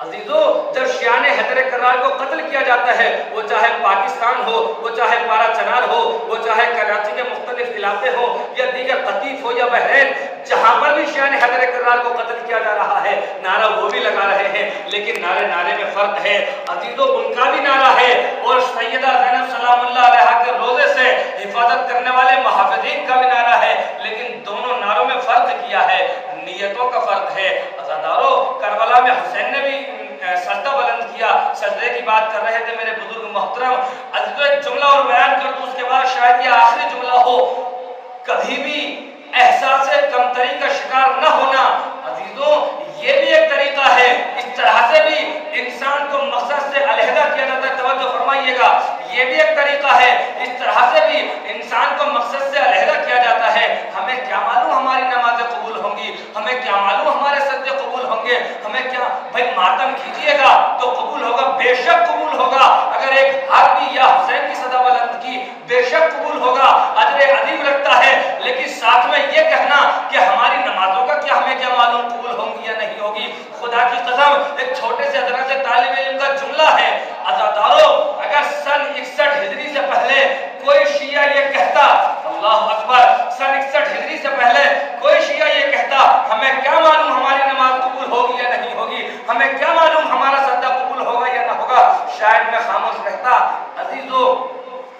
عزیزو جب شیعان حیدر کرار کو قتل کیا جاتا ہے، وہ چاہے پاکستان ہو، وہ چاہے پارا چنار ہو، وہ چاہے کراچی کے مختلف علاقے ہو یا دیگر قطیف ہو یا بحرین، جہاں پر بھی شیعان حیدر کرار کو قتل کیا جا رہا ہے نعرہ وہ بھی لگا رہے ہیں، لیکن نعرے میں فرق ہے عزیزو، ان کا بھی نعرہ ہے اور سیدہ زینب سلام اللہ علیہا کے روزے سے حفاظت کرنے والے محافظین کا بھی نعرہ ہے، لیکن دونوں نعروں میں فرق کیا ہے، نیتوں کا فرق ہے۔ عزادارو کربلا میں حسین نے بھی سجدہ بلند کیا، سجدے کی بات کر رہے تھے میرے بزرگ محترم، عزیزو ایک جملہ اور بیان کر دوں، اس کے بعد شاید یہ آخری جملہ ہو، کبھی بھی احساس کمتری کا شکار نہ ہونا عزیزو یہ بھی ایک طریقہ ہے، اس طرح سے بھی انسان کو مقصد سے علیحدہ کیا جاتا ہے، توجہ فرمائیے گا، یہ بھی ایک طریقہ ہے، اس طرح سے بھی انسان کو مقصد سے علیحدہ کیا جاتا ہے۔ ہمیں کیا معلوم ہماری نمازیں قبول ہوں گی، ہمیں کیا معلوم ہمارے سجدے قبول ہوں گے، ہمیں کیا بھائی ماتم کیجئے گا تو قبول ہوگا، بے شک قبول ہوگا، اگر ایک عربی یا حسین کی صدا بلند کی بے شک قبول ہوگا، اجر عظیم رکھتا ہے، لیکن ساتھ میں یہ کہنا کہ ہماری نمازوں کا کیا ہمیں کیا معلوم قبول ہوں گی یا نہیں ہوگی، خدا کی قسم ایک چھوٹے سے ادنا سے طالب علم کا جملہ ہے، عزادارو اگر سن 61 ہجری سے پہلے کوئی شیعہ یہ کہتا، اللہ اکبر، سن 61 ہجری سے پہلے کوئی شیعہ یہ کہتا ہمیں کیا معلوم ہماری نماز قبول ہوگی یا نہیں ہوگی، ہمیں کیا معلوم ہمارا سجدہ قبول ہوگا یا نہ ہوگا، شاید میں خاموش رہتا۔ عزیزو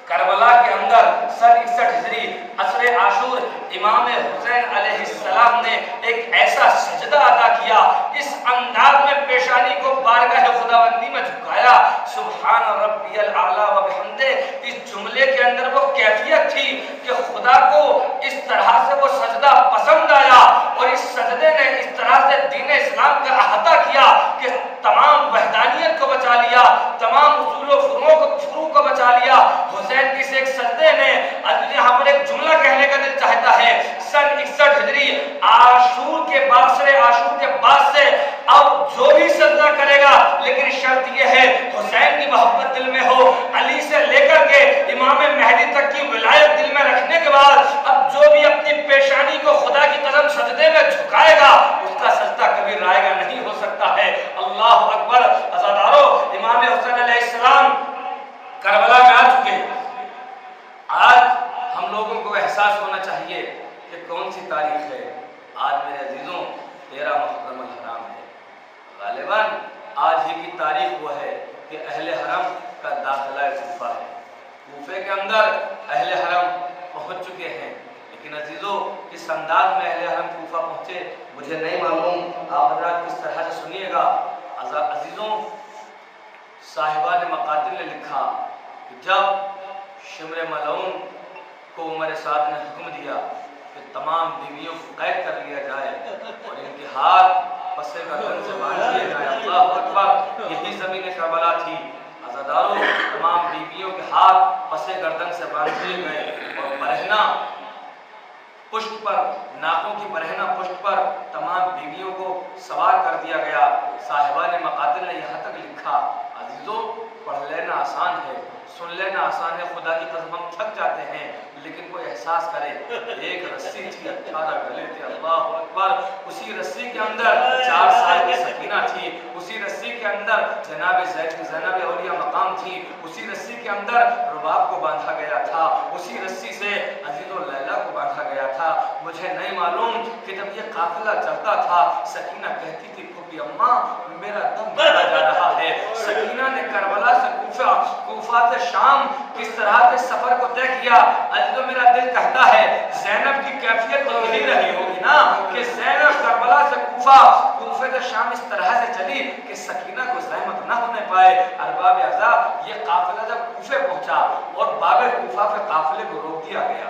کربلا کے اندر سن 61 ہجری عصر عاشور امام حسین علیہ السلام نے ایک ایسا سجدہ ادا کیا، اس انداز میں پیشانی کو بارگاہ خداوندی میں جھکایا، سبحان ربی الاعلی و بحمدہ، اس جملے کے اندر وہ کیفیت تھی کہ خدا کو اس طرح سے وہ سجدہ پسند آیا اور اس سجدے نے اس طرح سے دین اسلام کا احاطہ کیا کہ تمام وحدانیت کو بچا لیا، تمام اصول و فروع کو بچا لیا۔ حسین کی سے ایک سجدے نے یہاں پر ایک جملہ کہنے کا دل چاہتا ہے، سن 61 ہجری عاشور کے بعد سے اب جو بھی سجدہ کرے گا، لیکن شرط یہ ہے حسین کی محبت دل میں ہو، علی سے لے کر کے امام مہدی تک کی ولایت دل میں رکھنے کے بعد اب جو بھی اپنی پیشانی کو خدا کی قسم سجدے میں جھکائے گا اس کا سجدہ کبھی رائے گا نہیں ہو سکتا ہے۔ اللہ اکبر۔ عزادارو امام حسین علیہ السلام کربلا میں آ چکے، آج ہم لوگوں کو احساس ہونا چاہیے کہ کون سی تاریخ ہے۔ آج میرے عزیزوں 13 محرم الحرام ہے، غالباً آج ہی کی تاریخ وہ ہے کہ اہل حرم کا داخلہ کوفہ ہے، کوفے کے اندر اہل حرم پہنچ چکے ہیں، لیکن عزیزوں کس انداز میں اہل حرم کوفہ پہنچے مجھے نہیں معلوم، آپ حضرات کس طرح سے سنیے گا۔ عزیزوں صاحبان مقاتل نے لکھا کہ جب شمر ملعون کو عمر سعد نے حکم دیا کہ تمام بیویوں کو قید کر لیا جائے اور ان کے ہاتھ پس گردن سے باندھ دیے جائے، اللہ اکبر، یہی زمین کربلا تھی۔ عزادارو تمام بیویوں کے ہاتھ پس گردن سے باندھ دیے گئے اور برہنہ پشت پر، ناکوں کی برہنہ پشت پر تمام بیویوں کو سوار کر دیا گیا۔ صاحبان مقاتل نے یہاں تک لکھا، عزیزو پڑھ لینا آسان ہے، سن لینا آسان ہے، خدا کی قسم ہم تھک جاتے ہیں، لیکن کوئی احساس کرے، ایک رسی تھی 18 گلے تھے، اللہ اکبر، اسی رسی کے اندر 4 سال کی سکینہ تھی، اسی رسی کے اندر جناب زینب اولیاء مقام تھی، اسی رسی کے اندر رباب کو باندھا گیا تھا، اسی رسی سے عزیز و لیلہ کو باندھا گیا تھا۔ مجھے نہیں معلوم کہ جب یہ قافلہ چلتا تھا سکینہ کہتی تھی پھوپھی اماں میرا دم بڑھا جا رہا ہے۔ سکینہ نے کربلا سے کوفہ سے شام کس طرح سے سفر کو طے کیا، عزیزو میرا دل کہتا ہے زینب کی کیفیت تو یہی رہی ہوگی نا کہ زینب کربلا سے کوفے سے شام اس طرح سے چلی کہ سکینہ کو زحمت نہ ہونے پائے۔ ارباب اعضاء یہ قافلہ جب کوفے پہنچا اور باب کوفہ پہ قافلے کو روک دیا گیا،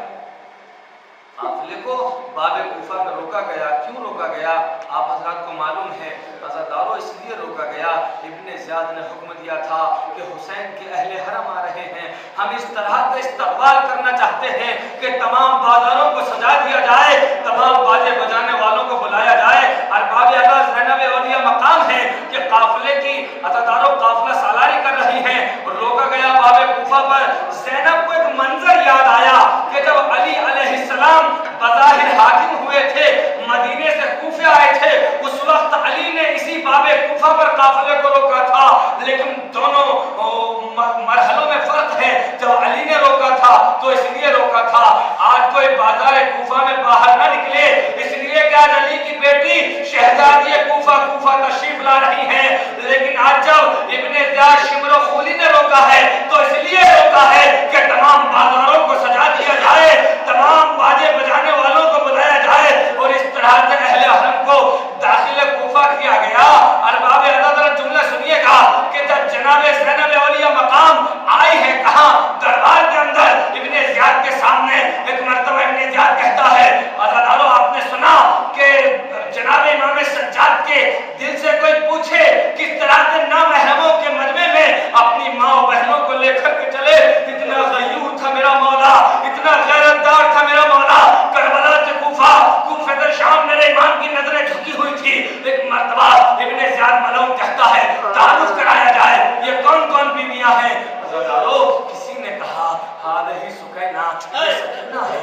قافلے کو باب کوفہ میں روکا گیا، کیوں روکا گیا آپ حضرات کو معلوم ہے، عزادارو اس لیے روکا گیا، ابن زیاد نے حکم دیا تھا کہ حسین کے اہل حرم آ رہے ہیں، ہم اس طرح کا استقبال کرنا چاہتے ہیں کہ تمام بازاروں کو سجا دیا جائے، تمام باجے بجانے والوں کو بلایا جائے، ارباب اعضاء زینب اولیاء مقام ہے کہ قافلے کی عزادارو قافلہ سالاری کر رہی ہیں، روکا گیا باب کوفہ پر۔ زینب کو ایک منظر یاد آیا کہ جب علی علیہ السلام بظاہر حاکم ہوئے تھے، مدینے سے کوفے آئے تھے، اس وقت وقت علی نے اسی باب کوفہ پر قافلے کو روکا تھا، لیکن دونوں مرحلوں میں فرق ہے۔ جب علی نے روکا تھا تو اس لیے روکا تھا آج کوئی بازار کوفہ میں باہر نہ نکلے، اس لیے کہ آج علی کی بیٹی شہزادی کوفہ تشریف لا رہی ہے، لیکن آج جب ابن زیاد شمر و خولی نے روکا ہے تو اس لیے روکا ہے کہ تمام بازاروں کو سجا دیا جائے، تمام باجے بجانے والوں کو بلایا جائے، اور اس طرح سے اہل حرم کو داخل کوفہ کیا گیا۔ ارباب ادب جملہ سنیے گا کہ جب جناب زینب اولیاء مقام آئی ہے کہاں؟ دربار کے اندر ابن زیاد کے سامنے۔ ایک مرتبہ ابن زیاد کہتا ہے، عزادارو آپ نے سنا کہ جناب امام سجاد کے دل سے کوئی پوچھے کس طرح سے نامحرموں کے مجمع میں اپنی ماں و بہنوں کو لے کر کے چلے، اتنا غیور تھا میرا مولا، اتنا غیرتدار تھا میرا مولا۔ کربلا سے کوفہ سے شام میرے امام کی نظریں جھکی ہوئی تھی۔ ایک مرتبہ ابن زیاد ملعون کہتا ہے تعارف کرایا جائے، یہ کون کون بیویاں ہیں؟ عزادارو کسی نے کہا ہذہ سکینہ، یہ سکینہ ہے۔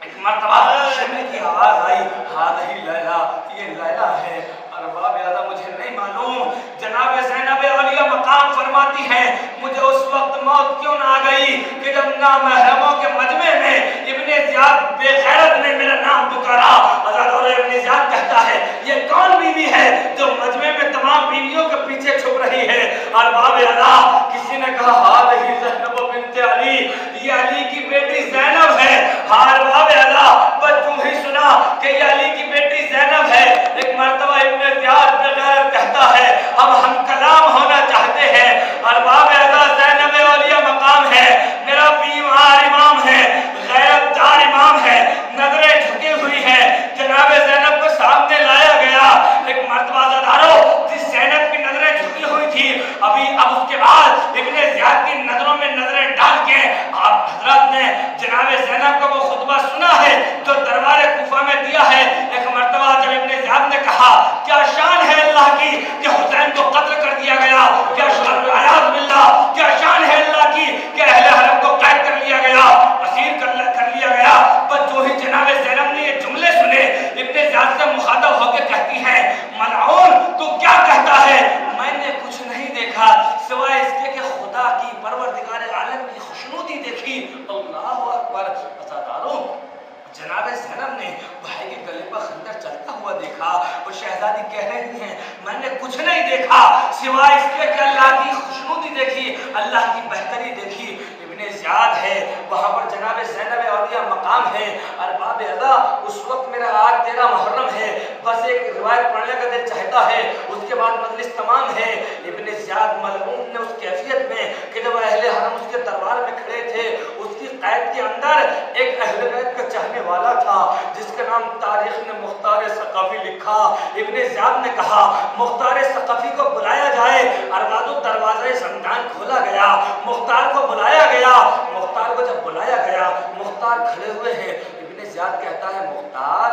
ایک مرتبہ شمع کی آواز آئی ہذہ لیلہ، یہ لیلہ ہے۔ ارباب اعظم مجھے نہیں معلوم، جناب زینب اولیاء مقام فرماتی ہیں مجھے اس وقت موت کیوں نہ آ گئی کہ جب نامحرموں کے مجمع میں ابن زیاد بے غیرت نے میرا نام پکارا۔ اور ابن زیاد کہتا ہے یہ کون بیوی ہے جو مجمع میں تمام بیویوں کے پیچھے چھپ رہی ہے؟ ارباب اعظم کسی نے کہا ہذہ زینب بنت علی، یہ علی کی بیٹی زینب ہے۔ ارباب اعظم بچوں ہی سنا کہ یہ علی کی بیٹی زینب ہے۔ ایک مرتبہ ابن زیاد بغیر کہتا ہے ہم کلام ہونا چاہتے ہیں۔ ارباب اعظم زینب اولیاء مقام ہے، میرا بیمار امام ہے، غیرت دار امام ہے، نظریں جھکی ہوئی ہیں۔ جناب زینب کو سامنے لایا گیا۔ ایک مرتبہ زدارو جس زینب کی نظریں جھکی ہوئی تھی اب اس کے بعد ابن زیاد کی نظروں میں نظریں ڈال کے آپ حضرت نے جناب زینب کو وہ خطبہ سنا ہے جو دربار کوفہ میں دیا ہے۔ ایک مرتبہ جب ابن زیاد نے کہا کیا شان ہے اللہ کی کہ حسین کو قتل کر دیا گیا، کیا شان اعوذ باللہ، کیا شان ہے اللہ کی کہ اہل حرم کو قید کر لیا گیا، اسیر کر لیا گیا۔ پر جو ہی جناب زینب نے یہ جملے سنے ابن زیاد سے مخاطب ہو کے کہتی ہے ملعون تو کیا کہتا ہے؟ میں نے کچھ نہیں دیکھا سوائے اس کے کہ خدا کی پروردگار عالم کی خوشنودی دیکھی۔ اللہ اکبر۔ عزادارو جناب زینب نے بھائی کے گلے پر خنجر چلتا ہوا دیکھا اور شہزادی کہہ رہی ہیں میں نے کچھ نہیں دیکھا سوائے اس کے کہ اللہ کی خوشنودی دیکھی، اللہ کی بہتری دیکھی۔ ابن زیاد ہے وہاں پر جناب زینب اولیاء مقام ہے۔ ارباب اعظم اس وقت میرا آج 13 محرم ہے، بس ایک روایت پڑھنے کا دل چاہتا ہے، اس کے بعد مجلس تمام ہے۔ ابن زیاد ملعون نے اس کیفیت میں کہ جب اہل حرم اس کے دربار میں کھڑے تھے، اس کی قید کے اندر ایک اہل بیت کا چاہنے والا تھا جس کا نام تاریخ نے مختار ثقفی لکھا۔ ابن زیاد نے کہا مختار ثقفی کو بلایا جائے۔ اربادو دروازہ زندان کھولا گیا، مختار کو بلایا گیا۔ مختار کو جب بلایا گیا مختار کھڑے ہوئے ہیں۔ ابن زیاد کہتا ہے مختار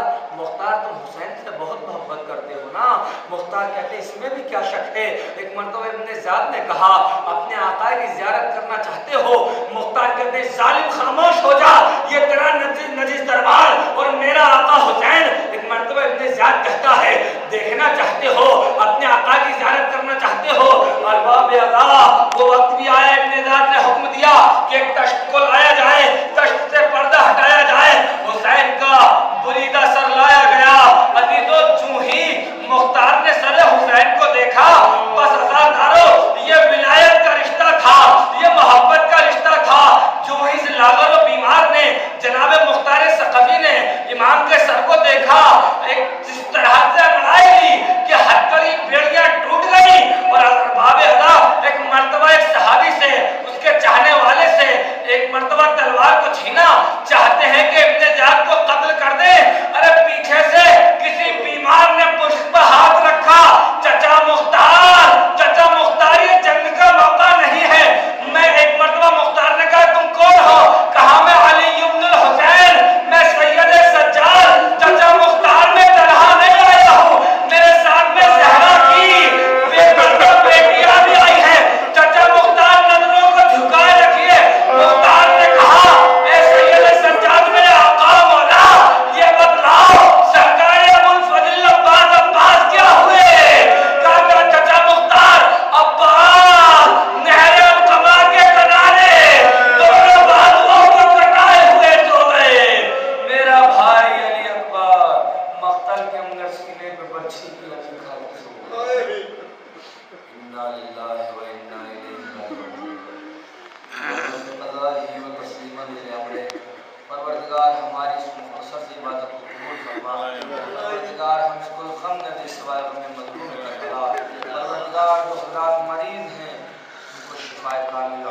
تم حسین سے بہت محبت کرتے ہو نا؟ مختار کہتے ہیں اس میں بھی کیا شک ہے؟ ایک مرتبہ ابن زیاد نے کہا اپنے آقا کی زیارت کرنا چاہتے ہو؟ مختار کہتے ہیں ظالم خاموش ہو جا، یہ تیرا نجس دربار اور میرا آقا حسین۔ ایک مرتبہ ابن زیاد کہتا ہے دیکھنا چاہتے ہو، اپنے آقا کی زیارت کرنا چاہتے ہو؟ ارباب اعظم وہ وقت بھی آیا ابن زیاد نے حکم دیا کہ ایک تشت کو لایا جائے، تشت سے پردہ ہٹایا جائے، حسین کا بریدہ سر لایا گیا۔ عزیزو چوں ہی مختار نے سر حسین کو دیکھا بس عزادارو یہ ولایت کا رشتہ تھا، یہ محبت کا رشتہ تھا۔ جو ہی اس لاغر و بیمار نے جناب مختار ثقفی نے امام کے سر کو دیکھا، ایک جس طرح سے لڑائی لی کہ ہتھکڑی بیڑیاں ٹوٹ گئی۔ اور ارباب اعظم ایک مرتبہ ایک صحابی سے اس کے چاہنے والے سے ایک مرتبہ تلوار کو چھینا چاہتے ہیں کہ ابن زیاد کو قتل کر دیں۔ ارے پیچھے سے کسی بیمار نے پشت پر ہاتھ رکھا، چچا مختار یہ جنگ کا موقع نہیں ہے۔ میں ایک مرتبہ مختار نے کہا تم کون ہو؟ کہا میں علی ابن الحسین، میں سید سجاد۔ چچا مختار میں تنہا نہیں آیا ہوں، میرے ساتھ میں زہرا کی بیٹیاں بھی آئی ہیں۔ چچا مختار نظروں کو جھکائے رکھیے۔ مختار نے کہا اے سید سجاد میرے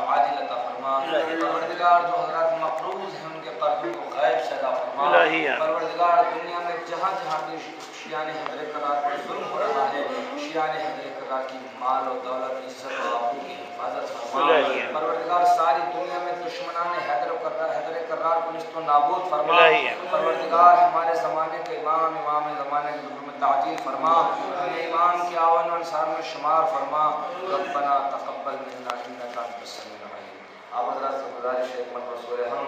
عاجل عطا فرما پروردگار جو حضرات مقروض ہیں ان کے قرضوں کو غیب سے ادا فرما پروردگار دنیا میں جہاں جہاں بھی شیعان حیدر کرار پر ظلم ہو رہا ہے شیعان حیدر کرار کی مال و دولت عزت و آبرو کی حفاظت فرما پروردگار ساری دنیا میں دشمنان حیدر کرار کو نیست و نابود فرما پروردگار ہمارے زمانے کے امام زمانے کے حضور میں تعجیل فرما انہیں امام کی آون و انصار میں شمار فرما ربنا تقبل منا انکا انت السمیع العلیم. آپ حضرات سے گزارش ہے ایک مرتبہ سورہ ہم